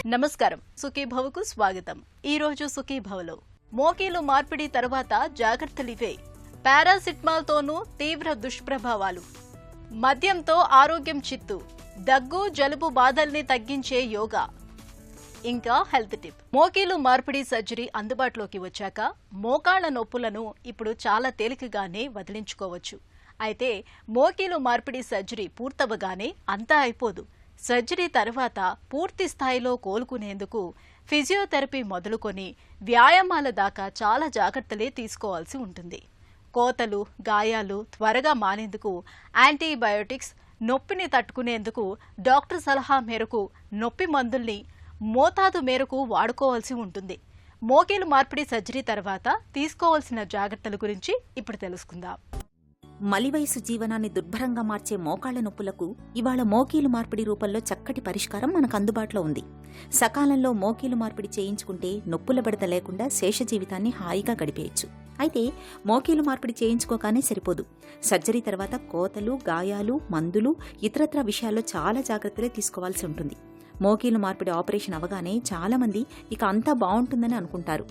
నమస్కారం, సుఖీభవకు స్వాగతం. ఈ రోజు సుఖీభవలో మోకీలు మార్పిడి తర్వాత జాగ్రత్తలివే. పారాసిటమాల్ తోనూ తీవ్ర దుష్ప్రభావాలు. మద్యంతో ఆరోగ్యం చిత్తు. దగ్గు జలుబు బాధల్ని తగ్గించే యోగా. ఇంకా హెల్త్ టిప్. మోకీలు మార్పిడి సర్జరీ అందుబాటులోకి వచ్చాక మోకాళ్ల నొప్పులను ఇప్పుడు చాలా తేలికగానే వదిలించుకోవచ్చు. అయితే మోకీలు మార్పిడి సర్జరీ పూర్తవగానే అంతా అయిపోదు. సర్జరీ తర్వాత పూర్తి స్థాయిలో కోలుకునేందుకు ఫిజియోథెరపీ మొదలుకొని వ్యాయామాల దాకా చాలా జాగ్రత్తలే తీసుకోవాల్సి ఉంటుంది. కోతలు, గాయాలు త్వరగా మానేందుకు యాంటీబయోటిక్స్, నొప్పిని తట్టుకునేందుకు డాక్టర్ సలహా మేరకు నొప్పి మందుల్ని మోతాదు మేరకు వాడుకోవాల్సి ఉంటుంది. మోకీలు మార్పిడి సర్జరీ తర్వాత తీసుకోవాల్సిన జాగ్రత్తల గురించి ఇప్పుడు తెలుసుకుందాం. మలివయసు జీవనాన్ని దుర్భరంగా మార్చే మోకాళ్ల నొప్పులకు ఇవాళ మోకీలు మార్పిడి రూపంలో చక్కటి పరిష్కారం మనకు అందుబాటులో ఉంది. సకాలంలో మోకీలు మార్పిడి చేయించుకుంటే నొప్పుల బెడద లేకుండా శేష జీవితాన్ని హాయిగా గడిపేయచ్చు. అయితే మోకీలు మార్పిడి చేయించుకోగానే సరిపోదు. సర్జరీ తర్వాత కోతలు, గాయాలు, మందులు, ఇతరత్ర విషయాల్లో చాలా జాగ్రత్తలే తీసుకోవాల్సి ఉంటుంది. మోకీలు మార్పిడి ఆపరేషన్ అవగానే చాలామంది ఇక అంతా బాగుంటుందని అనుకుంటారు.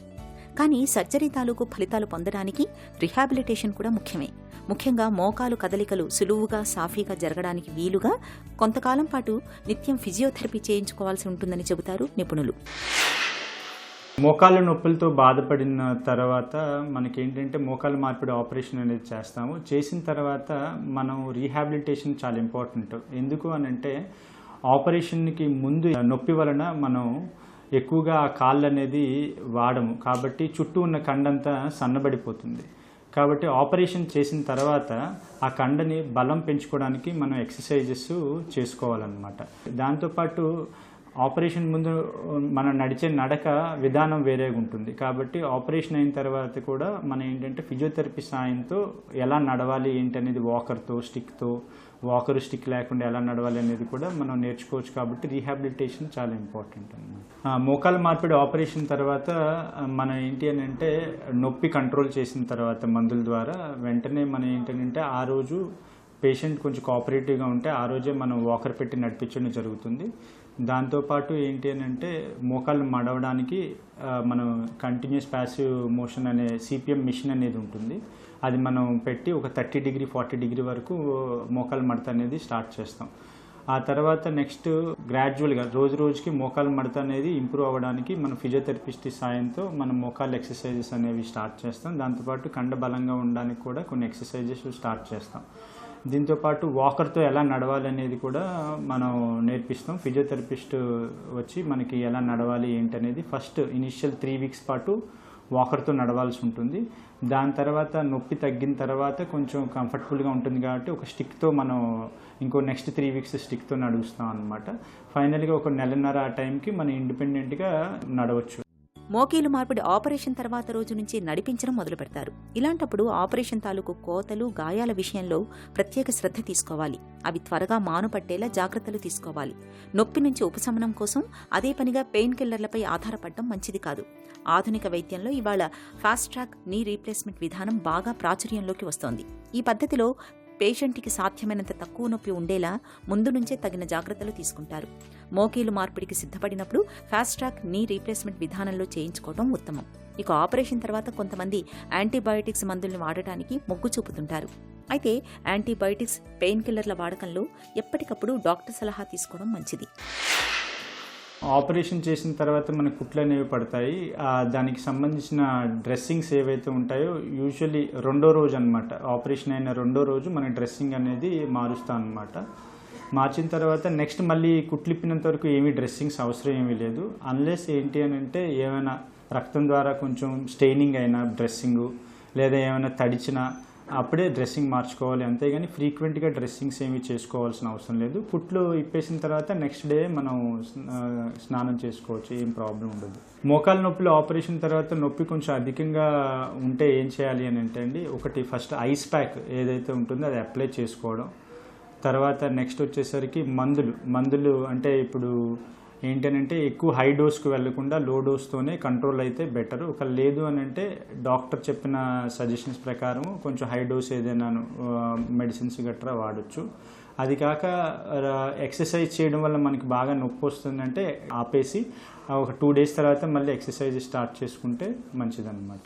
కానీ సర్జరీ తాలూకు ఫలితాలు పొందడానికి రిహాబిలిటేషన్ కూడా ముఖ్యమే. ముఖ్యంగా మోకాలు కదలికలు సులువుగా, సాఫీగా జరగడానికి వీలుగా కొంతకాలం పాటు నిత్యం ఫిజియోథెరపీ చేయించుకోవాల్సి ఉంటుందని చెబుతారు నిపుణులు. మోకాళ్ళ నొప్పులతో బాధపడిన తర్వాత మనకేంటంటే మోకాళ్ళ మార్పిడి ఆపరేషన్ అనేది చేస్తాము. చేసిన తర్వాత మనం రీహాబిలిటేషన్ చాలా ఇంపార్టెంట్. ఎందుకు అనంటే ఆపరేషన్కి ముందు నొప్పి వలన మనం ఎక్కువగా ఆ కాళ్ళు అనేది వాడము, కాబట్టి చుట్టూ ఉన్న కండంతా సన్నబడిపోతుంది. కాబట్టి ఆపరేషన్ చేసిన తర్వాత ఆ కండని బలం పెంచుకోవడానికి మనం ఎక్సర్సైజెస్ చేసుకోవాలన్నమాట. దాంతోపాటు ఆపరేషన్ ముందు మనం నడిచే నడక విధానం వేరేగా ఉంటుంది. కాబట్టి ఆపరేషన్ అయిన తర్వాత కూడా మనం ఏంటంటే ఫిజియోథెరపీ సాయంతో ఎలా నడవాలి ఏంటనేది వాకర్తో, స్టిక్తో, వాకరు స్టిక్ లేకుండా ఎలా నడవాలి అనేది కూడా మనం నేర్చుకోవచ్చు. కాబట్టి రీహాబిలిటేషన్ చాలా ఇంపార్టెంట్ అన్నమాట. మోకాళ్ళ మార్పిడి ఆపరేషన్ తర్వాత మనం ఏంటి అని అంటే నొప్పి కంట్రోల్ చేసిన తర్వాత మందుల ద్వారా వెంటనే మనం ఏంటంటే ఆ రోజు పేషెంట్ కొంచెం కోఆపరేటివ్గా ఉంటే ఆ రోజే మనం వాకర్ పెట్టి నడిపించడం జరుగుతుంది. దాంతోపాటు ఏంటి అని అంటే మోకాళ్ళు మడవడానికి మనం కంటిన్యూస్ ప్యాసివ్ మోషన్ అనే సిపిఎం మిషన్ అనేది ఉంటుంది. అది మనం పెట్టి ఒక 30 డిగ్రీ 40 డిగ్రీ వరకు మోకాళ్ళ మడత అనేది స్టార్ట్ చేస్తాం. ఆ తర్వాత నెక్స్ట్ గ్రాడ్యువల్గా రోజు రోజుకి మోకాళ్ళ మడత అనేది ఇంప్రూవ్ అవ్వడానికి మన ఫిజియోథెరపిస్ట్ సాయంతో మనం మోకాళ్ళ ఎక్సర్సైజెస్ అనేవి స్టార్ట్ చేస్తాం. దాంతోపాటు కండ బలంగా ఉండడానికి కూడా కొన్ని ఎక్సర్సైజెస్ స్టార్ట్ చేస్తాం. దీంతోపాటు వాకర్తో ఎలా నడవాలి అనేది కూడా మనం నేర్పిస్తాం. ఫిజియోథెరపిస్ట్ వచ్చి మనకి ఎలా నడవాలి ఏంటనేది ఫస్ట్ ఇనిషియల్ 3 వీక్స్ పాటు వాకర్తో నడవాల్సి ఉంటుంది. దాని తర్వాత నొప్పి తగ్గిన తర్వాత కొంచెం కంఫర్టబుల్గా ఉంటుంది కాబట్టి ఒక స్టిక్తో మనం ఇంకో నెక్స్ట్ 3 వీక్స్ స్టిక్తో నడుస్తాం అనమాట. ఫైనల్గా ఒక నెలన్నర ఆ టైంకి మనం ఇండిపెండెంట్గా నడవచ్చు. మోకీలు మార్పిడి ఆపరేషన్ తర్వాత రోజు నుంచి నడిపించడం మొదలు పెడతారు. ఇలాంటప్పుడు ఆపరేషన్ తాలూకు కోతలు, గాయాల విషయంలో ప్రత్యేక శ్రద్ధ తీసుకోవాలి. అవి త్వరగా మానుపట్టేలా జాగ్రత్తలు తీసుకోవాలి. నొప్పి నుంచి ఉపశమనం కోసం అదే పనిగా పెయిన్ కిల్లర్లపై ఆధారపడడం మంచిది కాదు. ఆధునిక వైద్యంలో ఇవాళ ఫాస్ట్ ట్రాక్ నీ రీప్లేస్మెంట్ విధానం బాగా ప్రాచుర్యంలోకి వస్తోంది. ఈ పద్ధతిలో పేషెంట్కి సాధ్యమైనంత తక్కువ నొప్పి ఉండేలా ముందు నుంచే తగిన జాగ్రత్తలు తీసుకుంటారు. మోకీలు మార్పిడికి సిద్ధపడినప్పుడు ఫాస్ట్ ట్రాక్ నీ రీప్లేస్మెంట్ విధానంలో చేయించుకోవడం ఉత్తమం. ఇక ఆపరేషన్ తర్వాత కొంతమంది యాంటీబయోటిక్స్ మందుల్ని వాడటానికి మొగ్గు చూపుతుంటారు. అయితే యాంటీబయోటిక్స్, పెయిన్ కిల్లర్ల వాడకంలో ఎప్పటికప్పుడు డాక్టర్ సలహా తీసుకోవడం మంచిది. ఆపరేషన్ చేసిన తర్వాత మనకు కుట్లు అనేవి పడతాయి. దానికి సంబంధించిన డ్రెస్సింగ్స్ ఏవైతే ఉంటాయో యూజువల్లీ రెండో రోజు అనమాట, ఆపరేషన్ అయిన రెండో రోజు మన డ్రెస్సింగ్ అనేది మారుస్తాం అనమాట. మార్చిన తర్వాత నెక్స్ట్ మళ్ళీ కుట్లిప్పినంత వరకు ఏమీ డ్రెస్సింగ్స్ అవసరం ఏమీ లేదు. అన్లెస్ ఏంటి అని అంటే ఏమైనా రక్తం ద్వారా కొంచెం స్టెయినింగ్ అయినా డ్రెస్సింగు, లేదా ఏమైనా తడిచినా అప్పుడే డ్రెస్సింగ్ మార్చుకోవాలి. అంతేగాని ఫ్రీక్వెంట్గా డ్రెస్సింగ్స్ ఏమీ చేసుకోవాల్సిన అవసరం లేదు. కుట్లు ఇప్పేసిన తర్వాత నెక్స్ట్ డే మనం స్నానం చేసుకోవచ్చు, ఏం ప్రాబ్లం ఉండదు. మోకాళ్ళ నొప్పులు ఆపరేషన్ తర్వాత నొప్పి కొంచెం అధికంగా ఉంటే ఏం చేయాలి అని అంటే అండి, ఒకటి ఫస్ట్ ఐస్ ప్యాక్ ఏదైతే ఉంటుందో అది అప్లై చేసుకోవడం. తర్వాత నెక్స్ట్ వచ్చేసరికి మందులు అంటే ఇప్పుడు ఏంటనంటే ఎక్కువ హై డోస్కి వెళ్లకుండా లో డోస్తోనే కంట్రోల్ అయితే బెటర్. ఒక లేదు అని అంటే డాక్టర్ చెప్పిన సజెషన్స్ ప్రకారం కొంచెం హై డోస్ ఏదైనా మెడిసిన్స్ గట్రా వాడచ్చు. అది కాక ఎక్సర్సైజ్ చేయడం వల్ల మనకి బాగా నొప్పి వస్తుందంటే ఆపేసి ఒక 2 days తర్వాత మళ్ళీ ఎక్సర్సైజ్ స్టార్ట్ చేసుకుంటే మంచిదన్నమాట.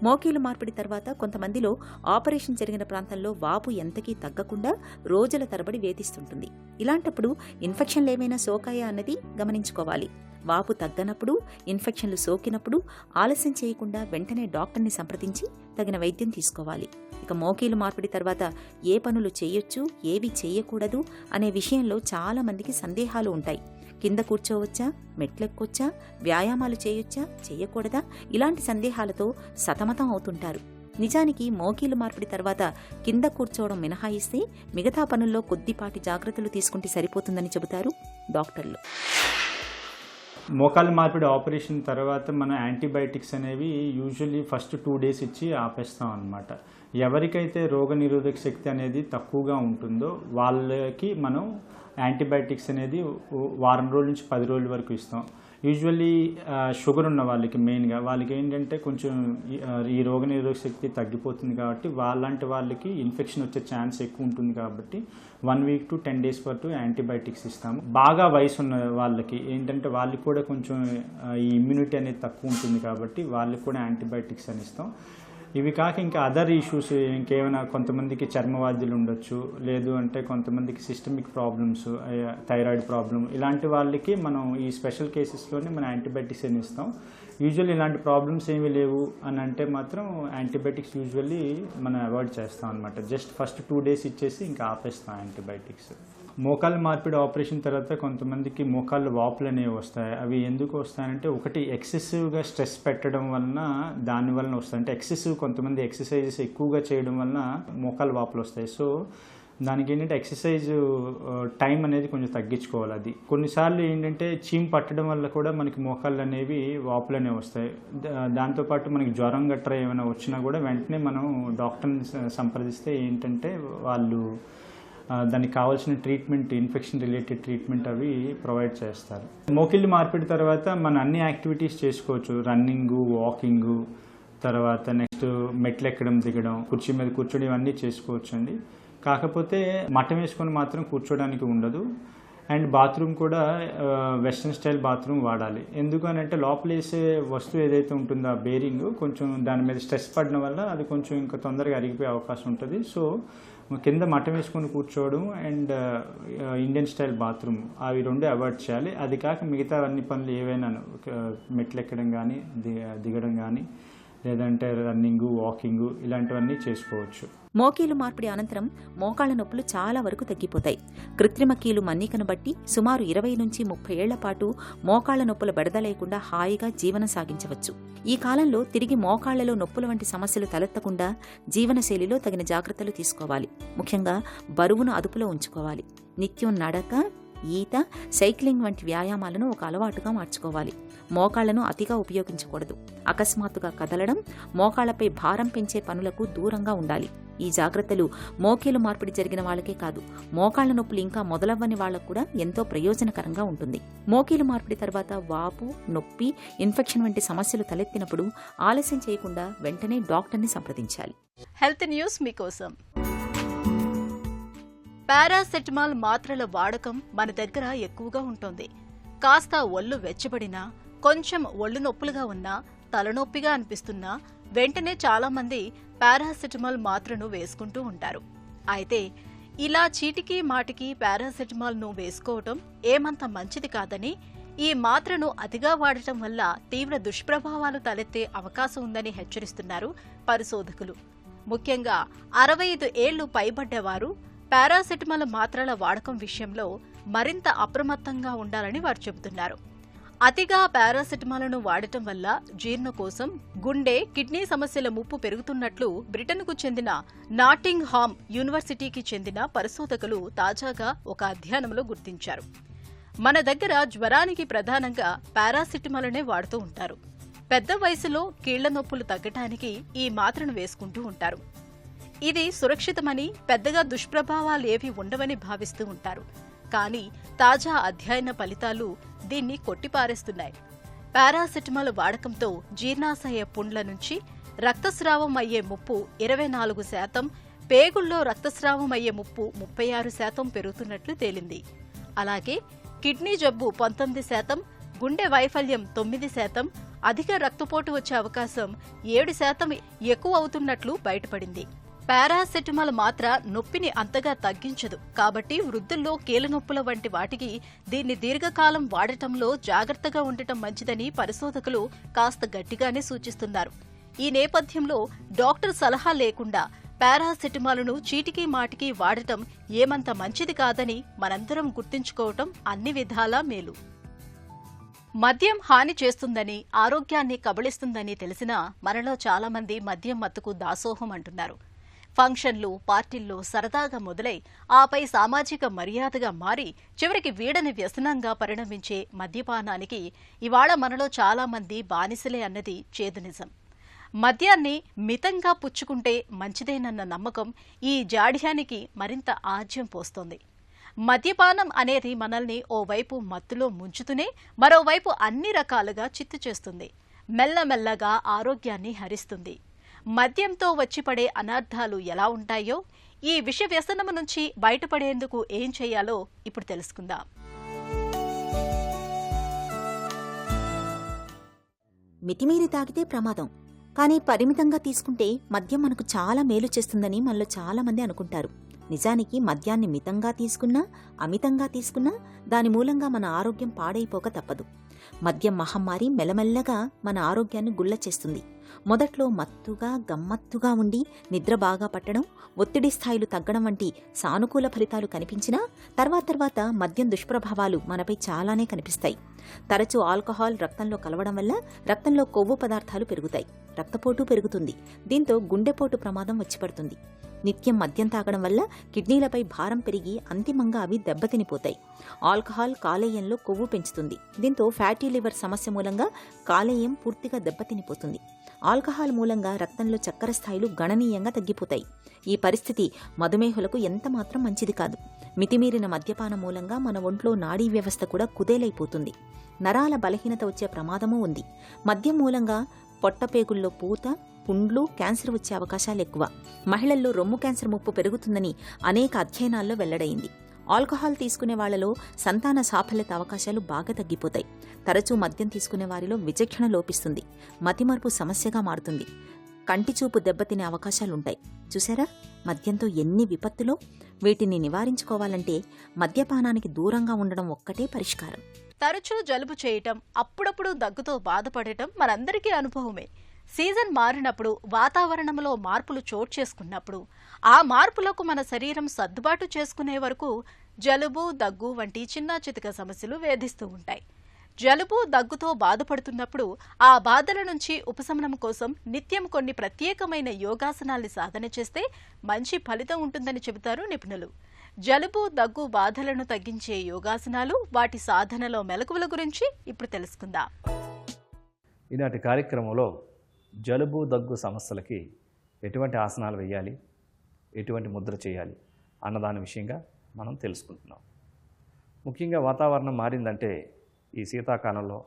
మోకీలు మార్పిడి తర్వాత కొంతమందిలో ఆపరేషన్ జరిగిన ప్రాంతంలో వాపు ఎంతకీ తగ్గకుండా రోజుల తరబడి వేధిస్తుంటుంది. ఇలాంటప్పుడు ఇన్ఫెక్షన్లు ఏమైనా సోకాయా అన్నది గమనించుకోవాలి. వాపు తగ్గనప్పుడు, ఇన్ఫెక్షన్లు సోకినప్పుడు ఆలస్యం చేయకుండా వెంటనే డాక్టర్ని సంప్రదించి తగిన వైద్యం తీసుకోవాలి. ఇక మోకీలు మార్పిడి తర్వాత ఏ పనులు చేయొచ్చు, ఏవి చేయకూడదు అనే విషయంలో చాలా మందికి సందేహాలు ఉంటాయి. కింద కూర్చోవచ్చా, మెట్లెక్కొచ్చా, వ్యాయామాలు చేయొచ్చా, చేయకూడదా, ఇలాంటి సందేహాలతో సతమతం అవుతుంటారు. నిజానికి మోకీలు మార్పిడి తర్వాత కింద కూర్చోవడం మినహాయిస్తే మిగతా పనుల్లో కొద్దిపాటి జాగ్రత్తలు తీసుకుంటే సరిపోతుందని చెబుతారు డాక్టర్లు. మోకాలు మార్పిడి ఆపరేషన్ తర్వాత మనం యాంటీబయాటిక్స్ అనేవి యూజువల్లీ ఫస్ట్ 2 days ఇచ్చి ఆపేస్తాం అన్నమాట. ఎవరికైతే రోగనిరోధక శక్తి అనేది తక్కువగా ఉంటుందో వాళ్ళకి మనం యాంటీబయాటిక్స్ అనేది వారం రోజుల నుంచి 10 రోజుల వరకు ఇస్తాం. యూజువల్లీ షుగర్ ఉన్న వాళ్ళకి మెయిన్గా వాళ్ళకి ఏంటంటే కొంచెం ఈ రోగనిరోధక శక్తి తగ్గిపోతుంది కాబట్టి వాళ్ళంటి వాళ్ళకి ఇన్ఫెక్షన్ వచ్చే ఛాన్స్ ఎక్కువ ఉంటుంది కాబట్టి 1 week to 10 days పాటు యాంటీబయాటిక్స్ ఇస్తాము. బాగా వయసు ఉన్న వాళ్ళకి ఏంటంటే వాళ్ళకి కూడా కొంచెం ఈ ఇమ్యూనిటీ అనేది తక్కువ ఉంటుంది కాబట్టి వాళ్ళకి కూడా యాంటీబయాటిక్స్ అని ఇస్తాం. ఇవి కాక ఇంకా అదర్ ఇష్యూస్ ఇంకేమైనా కొంతమందికి చర్మవ్యాధులు ఉండొచ్చు, లేదు అంటే కొంతమందికి సిస్టమిక్ ప్రాబ్లమ్స్, థైరాయిడ్ ప్రాబ్లం, ఇలాంటి వాళ్ళకి మనం ఈ స్పెషల్ కేసెస్లోనే మనం యాంటీబయాటిక్స్ అని ఇస్తాం. యూజువల్లీ ఇలాంటి ప్రాబ్లమ్స్ ఏమీ లేవు అని అంటే మాత్రం యాంటీబయాటిక్స్ యూజువల్లీ మనం అవాయిడ్ చేస్తాం అనమాట. జస్ట్ ఫస్ట్ 2 days ఇచ్చేసి ఇంకా ఆపేస్తాం యాంటీబయాటిక్స్. మోకాళ్ళ మార్పిడి ఆపరేషన్ తర్వాత కొంతమందికి మోకాళ్ళ వాపులు అనేవి వస్తాయి. అవి ఎందుకు వస్తాయంటే ఒకటి ఎక్సెసివ్గా స్ట్రెస్ పెట్టడం వలన దానివలన వస్తాయి. అంటే కొంతమంది ఎక్సర్సైజెస్ ఎక్కువగా చేయడం వలన మోకాళ్ళ వాపులు వస్తాయి. సో దానికి ఏంటంటే ఎక్సర్సైజ్ టైం అనేది కొంచెం తగ్గించుకోవాలి. అది కొన్నిసార్లు ఏంటంటే చీమ్ పట్టడం వల్ల కూడా మనకి మోకాళ్ళు అనేవి వాపులు అనేవి వస్తాయి. దాంతోపాటు మనకి జ్వరం గట్రా ఏమైనా వచ్చినా కూడా వెంటనే మనం డాక్టర్ని సంప్రదిస్తే ఏంటంటే వాళ్ళు దానికి కావాల్సిన ట్రీట్మెంట్, ఇన్ఫెక్షన్ రిలేటెడ్ ట్రీట్మెంట్ అవి ప్రొవైడ్ చేస్తారు. మోకిళ్ళు మార్పిడి తర్వాత మనం అన్ని యాక్టివిటీస్ చేసుకోవచ్చు. రన్నింగు, వాకింగు, తర్వాత నెక్స్ట్ మెట్లు ఎక్కడం, దిగడం, కుర్చీ మీద కూర్చోడం, ఇవన్నీ చేసుకోవచ్చు అండి. కాకపోతే మఠం వేసుకొని మాత్రం కూర్చోడానికి ఉండదు. అండ్ బాత్రూమ్ కూడా వెస్ట్రన్ స్టైల్ బాత్రూమ్ వాడాలి. ఎందుకనంటే లోపల వేసే వస్తువు ఏదైతే ఉంటుందో ఆ బేరింగ్ కొంచెం దాని మీద స్ట్రెస్ పడడం వల్ల అది కొంచెం ఇంకా తొందరగా అరిగిపోయే అవకాశం ఉంటుంది. సో కింద మఠం వేసుకొని కూర్చోవడం అండ్ ఇండియన్ స్టైల్ బాత్రూమ్ అవి 2 అవాయిడ్ చేయాలి. అది కాక మిగతా అన్ని పనులు ఏవైనా మెట్లు ఎక్కడం కానీ, దిగడం కానీ, లేదంటే రన్నింగు, వాకింగు, ఇలాంటివన్నీ చేసుకోవచ్చు. మోకీలు మార్పిడి అనంతరం మోకాళ్ల నొప్పులు చాలా వరకు తగ్గిపోతాయి. కృత్రిమ కీలు మన్నికను బట్టి సుమారు 20 నుంచి 30 ఏళ్ల పాటు మోకాళ్ల నొప్పుల బెడద లేకుండా హాయిగా జీవనం సాగించవచ్చు. ఈ కాలంలో తిరిగి మోకాళ్లలో నొప్పుల వంటి సమస్యలు తలెత్తకుండా జీవనశైలిలో తగిన జాగ్రత్తలు తీసుకోవాలి. ముఖ్యంగా బరువును అదుపులో ఉంచుకోవాలి. నిత్యం నడక, ఈత, సైక్లింగ్ వంటి వ్యాయామాలను ఒక అలవాటుగా మార్చుకోవాలి. మోకాళ్లను అతిగా ఉపయోగించకూడదు. అకస్మాత్తుగా కదలడం, మోకాళ్లపై భారం పెంచే పనులకు దూరంగా ఉండాలి. ఈ జాగ్రత్తలు మోకీలు మార్పిడి జరిగిన వాళ్ళకే కాదు, మోకాళ్ల నొప్పులు ఇంకా మొదలవ్వని వాళ్లకు కూడా ఎంతో ప్రయోజనకరంగా ఉంటుంది. మోకీలు మార్పిడి తర్వాత వాపు, నొప్పి, ఇన్ఫెక్షన్ వంటి సమస్యలు తలెత్తినప్పుడు ఆలస్యం చేయకుండా వెంటనే డాక్టర్ని సంప్రదించాలి. హెల్త్ న్యూస్ మీకోసం. పారాసెటమాల్ మాత్రల వాడకం మన దగ్గర ఎక్కువగా ఉంటుంది. కాస్త ఒళ్ళు వెచ్చబడినా, కొంచెం ఒళ్ళు నొప్పులుగా ఉన్నా, తలనొప్పిగా అనిపిస్తున్నా వెంటనే చాలా మంది పారాసెటమాల్ మాత్రను వేసుకుంటూ ఉంటారు. అయితే ఇలా చీటికి మాటికి పారాసెటమాల్ను వేసుకోవటం ఏమంత మంచిది కాదని, ఈ మాత్రను అతిగా వాడటం వల్ల తీవ్ర దుష్ప్రభావాలు తలెత్తే అవకాశం ఉందని హెచ్చరిస్తున్నారు పరిశోధకులు. ముఖ్యంగా 65 ఏళ్లు పైబడ్డవారు పారాసెటమాల్ మాత్రల వాడకం విషయంలో మరింత అప్రమత్తంగా ఉండాలని వారు చెబుతున్నారు. అతిగా పారాసెటమాల్ను వాడటం వల్ల జీర్ణకోశం, గుండె, కిడ్నీ సమస్యల ముప్పు పెరుగుతున్నట్లు బ్రిటన్కు చెందిన నాటింగ్హామ్ యూనివర్సిటీకి చెందిన పరిశోధకులు తాజాగా ఒక అధ్యయనంలో గుర్తించారు. మన దగ్గర జ్వరానికి ప్రధానంగా పారాసెటమాల్నే వాడుతూ ఉంటారు. పెద్ద వయసులో కీళ్ల నొప్పులు తగ్గటానికి ఈ మాత్రను వేసుకుంటూ ఉంటారు. ఇది సురక్షితమని, పెద్దగా దుష్ప్రభావాలేవీ ఉండవని భావిస్తూ ఉంటారు. కానీ తాజా అధ్యయన ఫలితాలు దీన్ని కొట్టిపారేస్తున్నాయి. పారాసెటమాల్ వాడకంతో జీర్ణాశయ పుండ్ల నుంచి రక్తస్రావం అయ్యే ముప్పు 24%, పేగుల్లో రక్తస్రావం అయ్యే ముప్పు 36% పెరుగుతున్నట్లు తేలింది. అలాగే కిడ్నీ జబ్బు 19%, గుండె వైఫల్యం 9%, అధిక రక్తపోటు వచ్చే అవకాశం 7% ఎక్కువ అవుతున్నట్లు బయటపడింది. పారాసెటమాల్ మాత్ర నొప్పిని అంతగా తగ్గించదు కాబట్టి వృద్ధుల్లో కీళ్లనొప్పుల వంటి వాటికి దీన్ని దీర్ఘకాలం వాడటంలో జాగ్రత్తగా ఉండటం మంచిదని పరిశోధకులు కాస్త గట్టిగానే సూచిస్తున్నారు. ఈ నేపథ్యంలో డాక్టర్ సలహా లేకుండా పారాసెటమాల్ను చీటికి మాటికి వాడటం ఏమంత మంచిది కాదని మనందరం గుర్తుంచుకోవటం అన్ని విధాలా మేలు. మద్యం హాని చేస్తుందని, ఆరోగ్యాన్ని కబళిస్తుందని తెలిసినా మనలో చాలామంది మద్యం మత్తుకు దాసోహం అంటున్నారు. ఫంక్షన్లు, పార్టీల్లో సరదాగా మొదలై ఆపై సామాజిక మర్యాదగా మారి చివరికి వీడని వ్యసనంగా పరిణమించే మద్యపానానికి ఇవాళ మనలో చాలామంది బానిసలే అన్నది చేదు నిజం. మద్యాన్ని మితంగా పుచ్చుకుంటే మంచిదేనన్న నమ్మకం ఈ జాడ్యానికి మరింత ఆజ్యం పోస్తోంది. మద్యపానం అనేది మనల్ని ఓవైపు మత్తులో ముంచుతూనే మరోవైపు అన్ని రకాలుగా చిత్తు చేస్తుంది. మెల్లమెల్లగా ఆరోగ్యాన్ని హరిస్తుంది. మద్యంతో వచ్చిపడే అనర్థాలు ఎలా ఉంటాయో, ఈ విష వ్యసనము నుంచి బయటపడేందుకు ఏం చేయాలో ఇప్పుడు తెలుసుకుందాం. మితిమీరి తాగితే ప్రమాదం, కానీ పరిమితంగా తీసుకుంటే మద్యం మనకు చాలా మేలు చేస్తుందని మనలో చాలా మంది అనుకుంటారు. నిజానికి మద్యాన్ని మితంగా తీసుకున్నా, అమితంగా తీసుకున్నా దాని మూలంగా మన ఆరోగ్యం పాడైపోక తప్పదు. మద్యం మహమ్మారి మెల్లమెల్లగా మన ఆరోగ్యాన్ని గుల్ల చేస్తుంది. మొదట్లో మత్తుగా, గమ్మత్తుగా ఉండి నిద్ర బాగా పట్టడం, ఒత్తిడి స్థాయిలు తగ్గడం వంటి సానుకూల ఫలితాలు కనిపించినా తర్వాత మద్యం దుష్ప్రభావాలు మనపై చాలానే కనిపిస్తాయి. తరచూ ఆల్కహాల్ రక్తంలో కలవడం వల్ల రక్తంలో కొవ్వు పదార్థాలు పెరుగుతాయి, రక్తపోటు పెరుగుతుంది. దీంతో గుండెపోటు ప్రమాదం వచ్చిపడుతుంది. నిత్యం మద్యం తాగడం వల్ల కిడ్నీలపై భారం పెరిగి అంతిమంగా అవి దెబ్బతినిపోతాయి. ఆల్కహాల్ కాలేయంలో కొవ్వు పెంచుతుంది. దీంతో ఫ్యాటీ లివర్ సమస్య మూలంగా కాలేయం పూర్తిగా దెబ్బతినిపోతుంది. ఆల్కహాల్ మూలంగా రక్తంలో చక్కెర స్థాయిలు గణనీయంగా తగ్గిపోతాయి. ఈ పరిస్థితి మధుమేహులకు ఎంతమాత్రం మంచిది కాదు. మితిమీరిన మద్యపానం మూలంగా మన ఒంట్లో నాడీ వ్యవస్థ కూడా కుదేలైపోతుంది. నరాల బలహీనత వచ్చే ప్రమాదమూ ఉంది. మద్యం మూలంగా పొట్టపేగుల్లో పూత, పుండ్లు, క్యాన్సర్ వచ్చే అవకాశాలు ఎక్కువ. మహిళల్లో రొమ్ము క్యాన్సర్ ముప్పు పెరుగుతుందని అనేక అధ్యయనాల్లో వెల్లడైంది. ఆల్కహాల్ తీసుకునే వాళ్లలో సంతాన సాఫల్యత అవకాశాలు బాగా తగ్గిపోతాయి. తరచూ మద్యం తీసుకునే వారిలో విచక్షణ లోపిస్తుంది. మతిమరుపు సమస్యగా మారుతుంది. కంటి చూపు దెబ్బతినే అవకాశాలుంటాయి. చూసారా, మద్యంతో ఎన్ని విపత్తులో. వీటిని నివారించుకోవాలంటే మద్యపానానికి దూరంగా ఉండడం ఒక్కటే పరిష్కారం. తరచూ జలుబు చేయటం, అప్పుడప్పుడు దగ్గుతో బాధపడటం మనందరికీ అనుభవమే. సీజన్ మారినప్పుడు, వాతావరణంలో మార్పులు చోటు చేసుకున్నప్పుడు, ఆ మార్పులకు మన శరీరం సర్దుబాటు చేసుకునే వరకు జలుబు, దగ్గు వంటి చిన్న చితక సమస్యలు వేధిస్తూ ఉంటాయి. జలుబు, దగ్గుతో బాధపడుతున్నప్పుడు ఆ బాధల నుంచి ఉపశమనం కోసం నిత్యం కొన్ని ప్రత్యేకమైన యోగాసనాల్ని సాధన చేస్తే మంచి ఫలితం ఉంటుందని చెబుతారు నిపుణులు. జలుబు, దగ్గు బాధలను తగ్గించే యోగాసనాలు, వాటి సాధనలో మెలకువల గురించి ఇప్పుడు తెలుసుకుందాం. ఈనాటి కార్యక్రమంలో జలుబు, దగ్గు సమస్యలకి ఎటువంటి ఆసనాలు వేయాలి, ఎటువంటి ముద్ర చేయాలి అన్నదాని విషయంగా మనం తెలుసుకుంటున్నాం. ముఖ్యంగా వాతావరణం మారిందంటే ఈ శీతాకాలంలో,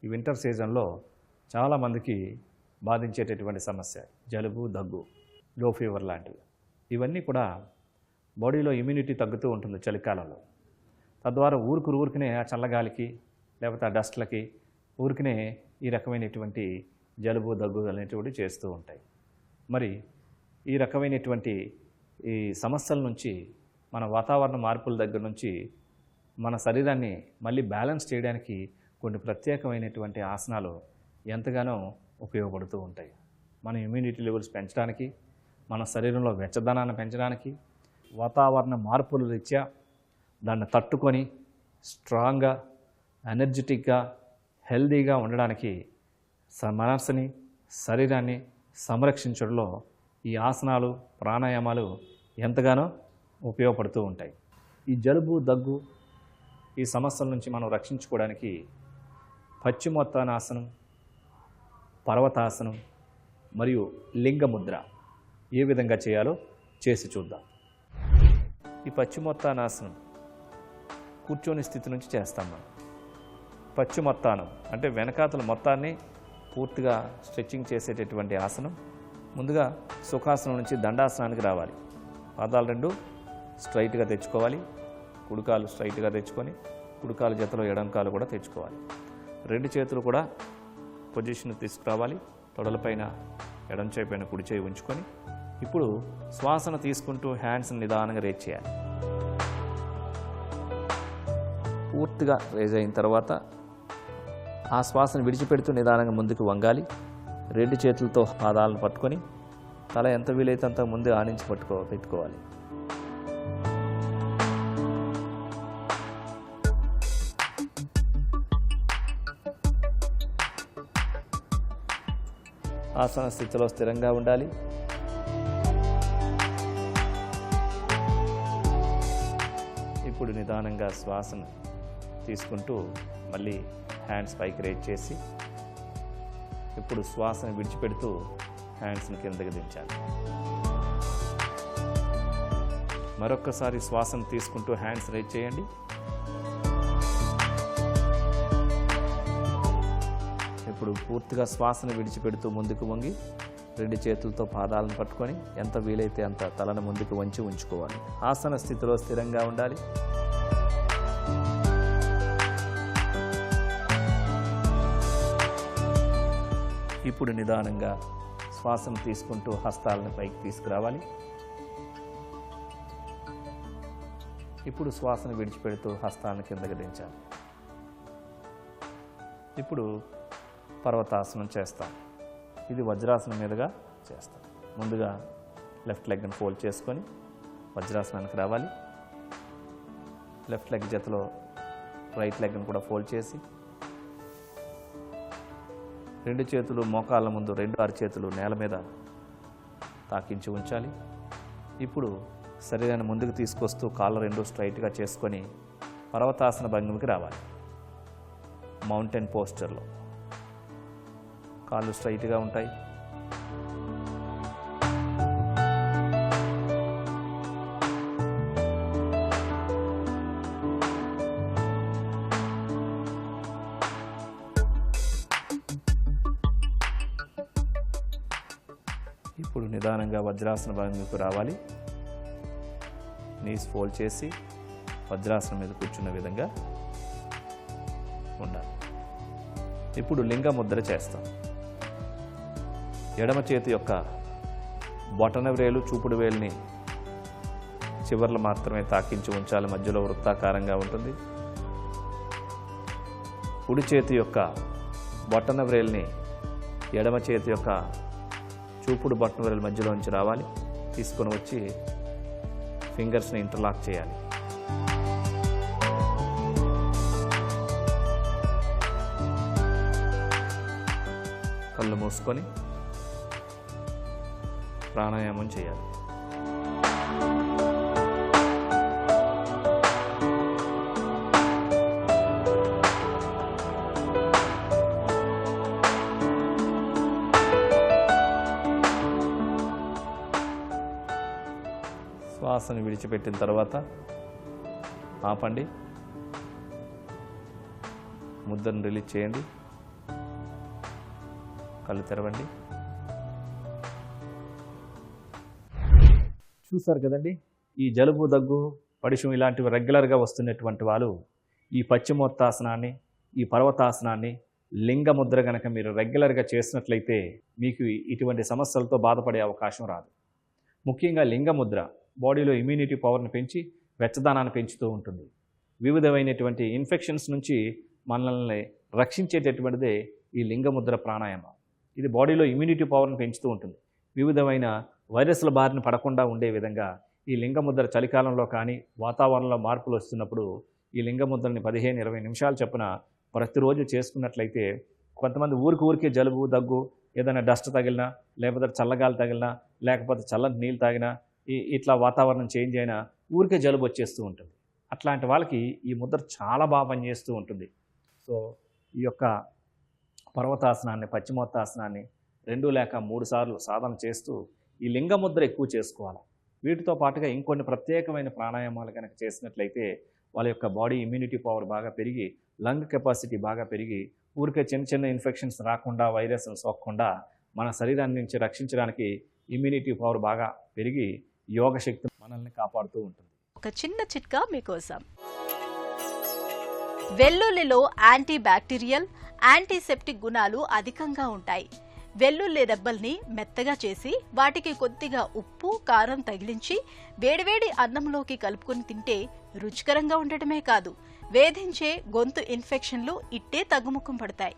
ఈ వింటర్ సీజన్లో చాలామందికి బాధించేటటువంటి సమస్య జలుబు, దగ్గు, లో ఫీవర్ లాంటివి. ఇవన్నీ కూడా బాడీలో ఇమ్యూనిటీ తగ్గుతూ ఉంటుంది చలికాలంలో. తద్వారా ఊరికనే ఆ చల్లగాలికి లేకపోతే ఆ డస్ట్లకి ఊరికనే ఈ రకమైనటువంటి జలుబు, దగ్గు అనేటువంటి చేస్తూ ఉంటాయి. మరి ఈ రకమైనటువంటి ఈ సమస్యల నుంచి, మన వాతావరణ మార్పుల దగ్గర నుంచి మన శరీరాన్ని మళ్ళీ బ్యాలెన్స్ చేయడానికి కొన్ని ప్రత్యేకమైనటువంటి ఆసనాలు ఎంతగానో ఉపయోగపడుతూ ఉంటాయి. మన ఇమ్యూనిటీ లెవెల్స్ పెంచడానికి, మన శరీరంలో వెచ్చదనాన్ని పెంచడానికి, వాతావరణ మార్పుల రీత్యా దాన్ని తట్టుకొని స్ట్రాంగ్గా, ఎనర్జెటిక్గా, హెల్దీగా ఉండడానికి మనస్సుని, శరీరాన్ని సంరక్షించడంలో ఈ ఆసనాలు, ప్రాణాయామాలు ఎంతగానో ఉపయోగపడుతూ ఉంటాయి. ఈ జలుబు, దగ్గు ఈ సమస్యల నుంచి మనం రక్షించుకోవడానికి పశ్చిమోత్తానాసనం, పర్వతాసనం మరియు లింగముద్ర ఏ విధంగా చేయాలో చేసి చూద్దాం. ఈ పశ్చిమోత్తానాసనం కూర్చొని స్థితి నుంచి చేస్తాం మనం. పశ్చిమోత్తానం అంటే వెనకాతల మొత్తాన్ని పూర్తిగా స్ట్రెచ్చింగ్ చేసేటటువంటి ఆసనం. ముందుగా సుఖాసనం నుంచి దండాసనానికి రావాలి. పాదాలు రెండు స్ట్రైట్గా తెచ్చుకోవాలి. కుడికాలు స్ట్రైట్గా తెచ్చుకొని కుడికాలు జతలో ఎడంకాలు కూడా తెచ్చుకోవాలి. రెండు చేతులు కూడా పొజిషన్ తీసుకురావాలి. తొడలపైన ఎడం చేయి పైన కుడి చేయి ఉంచుకొని ఇప్పుడు శ్వాసను తీసుకుంటూ హ్యాండ్స్ని నిదానంగా రేజ్ చేయాలి. పూర్తిగా రేజ్ అయిన తర్వాత ఆ శ్వాసను విడిచిపెడుతూ నిదానంగా ముందుకు వంగాలి. రెండు చేతులతో పాదాలను పట్టుకొని తల ఎంత వీలైతే అంత ముందు ఆనించి పెట్టుకోవాలి. ఆసన స్థితిలో స్థిరంగా ఉండాలి. ఇప్పుడు నిదానంగా శ్వాసను తీసుకుంటూ మళ్ళీ హ్యాండ్స్ పైకి రేజ్ చేసి ఇప్పుడు శ్వాసను విడిచిపెడుతూ హ్యాండ్స్ని కిందకి దించాలి. మరొక్కసారి శ్వాసను తీసుకుంటూ హ్యాండ్స్ రేజ్ చేయండి. ఇప్పుడు పూర్తిగా శ్వాసను విడిచిపెడుతూ ముందుకు వంగి రెండు చేతులతో పాదాలను పట్టుకొని ఎంత వీలైతే అంత తలను ముందుకు వంచి ఉంచుకోవాలి. ఆసన స్థితిలో స్థిరంగా ఉండాలి. ఇప్పుడు నిదానంగా శ్వాసను తీసుకుంటూ హస్తాలను పైకి తీసుకురావాలి. ఇప్పుడు శ్వాసను విడిచిపెడుతూ హస్తాలను కిందకి దించాలి. ఇప్పుడు పర్వతాసనం చేస్తాం. ఇది వజ్రాసనం మీదుగా చేస్తాం. ముందుగా లెఫ్ట్ లెగ్ని ఫోల్డ్ చేసుకొని వజ్రాసనానికి రావాలి. లెఫ్ట్ లెగ్ జతలో రైట్ లెగ్ని కూడా ఫోల్డ్ చేసి రెండు చేతులు మోకాళ్ళ ముందు రెండు అరచేతులు నేల మీద తాకించి ఉంచాలి. ఇప్పుడు శరీరాన్ని ముందుకు తీసుకొస్తూ కాళ్ళు రెండు స్ట్రైట్గా చేసుకొని పర్వతాసన భంగిమకి రావాలి. మౌంటైన్ పోస్చర్లో కాళ్ళు స్ట్రైట్గా ఉంటాయి. ఇప్పుడు నిదానంగా వజ్రాసన భంగిమకు రావాలి. నీస్ ఫోల్డ్ చేసి వజ్రాసనం మీద కూర్చున్న విధంగా ఉండాలి. ఇప్పుడు లింగ ముద్ర చేస్తాం. ఎడమ చేతి యొక్క బొటన వేలు చూపుడు వేలుని చివర్లు మాత్రమే తాకించి ఉంచాలి. మధ్యలో వృత్తాకారంగా ఉంటుంది. కుడి చేతి యొక్క బొటన వేలుని ఎడమ చేతి యొక్క చూపుడు బొటన వేలు మధ్యలో నుంచి రావాలి. తీసుకొని వచ్చి ఫింగర్స్ని ఇంటర్లాక్ చేయాలి. కళ్ళు మూసుకొని ప్రాణాయామం చేయాలి. శ్వాసను విడిచిపెట్టిన తర్వాత ఆపండి. ముద్రను రిలీజ్ చేయండి. కళ్ళు తెరవండి. చూసారు కదండి, ఈ జలుబు, దగ్గు, పడిశం ఇలాంటివి రెగ్యులర్గా వస్తున్నటువంటి వాళ్ళు ఈ పశ్చిమోత్తాసనాన్ని, ఈ పర్వతాసనాన్ని, లింగ ముద్ర కనుక మీరు రెగ్యులర్గా చేసినట్లయితే మీకు ఇటువంటి సమస్యలతో బాధపడే అవకాశం రాదు. ముఖ్యంగా లింగ ముద్ర బాడీలో ఇమ్యూనిటీ పవర్ని పెంచి వెచ్చదనాన్ని పెంచుతూ ఉంటుంది. వివిధమైనటువంటి ఇన్ఫెక్షన్స్ నుంచి మనల్ని రక్షించేటటువంటిదే ఈ లింగముద్ర ప్రాణాయామం. ఇది బాడీలో ఇమ్యూనిటీ పవర్ని పెంచుతూ ఉంటుంది. వివిధమైన వైరస్ల బారిన పడకుండా ఉండే విధంగా ఈ లింగముద్ర చలికాలంలో కానీ వాతావరణంలో మార్పులు వస్తున్నప్పుడు ఈ లింగముద్రని 15-20 నిమిషాలు చొప్పున ప్రతిరోజు చేసుకున్నట్లయితే కొంతమంది ఊరికే జలుబు, దగ్గు, ఏదైనా డస్ట్ తగిలినా, లేకపోతే చల్లగాలి తగిలినా, లేకపోతే చల్లని నీళ్ళు తాగినా, ఇట్లా వాతావరణం చేంజ్ అయినా ఊరికే జలుబు వచ్చేస్తూ ఉంటుంది. అట్లాంటి వాళ్ళకి ఈ ముద్ర చాలా బాగా పనిచేస్తూ ఉంటుంది. సో ఈ యొక్క పర్వతాసనాన్ని, పశ్చిమోత్తాసనాన్ని 2 లేక 3 సార్లు సాధన చేస్తూ ఈ లింగముద్ర ఎక్కువ చేసుకోవాలి. వీటితో పాటుగా ఇంకొన్ని ప్రత్యేకమైన ప్రాణాయామాలు కనుక చేసినట్లయితే వాళ్ళ యొక్క బాడీ ఇమ్యూనిటీ పవర్ బాగా పెరిగి, లంగ్ కెపాసిటీ బాగా పెరిగి, ఊరికే చిన్న ఇన్ఫెక్షన్స్ రాకుండా, వైరస్ను సోకకుండా మన శరీరాన్ని నుంచి రక్షించడానికి ఇమ్యూనిటీ పవర్ బాగా పెరిగి యోగ శక్తి మనల్ని కాపాడుతూ ఉంటుంది. ఒక చిన్న చిట్కా మీకోసం. వెల్లుల్లిలో యాంటీ బ్యాక్టీరియల్, యాంటీసెప్టిక్ గుణాలు అధికంగా ఉంటాయి. వెల్లుల్లి రెబ్బల్ని మెత్తగా చేసి వాటికి కొద్దిగా ఉప్పు, కారం తగిలించి వేడివేడి అన్నంలోకి కలుపుకొని తింటే రుచికరంగా ఉండటమే కాదు, వేధించే గొంతు ఇన్ఫెక్షన్లు ఇట్టే తగ్గుముఖం పడతాయి.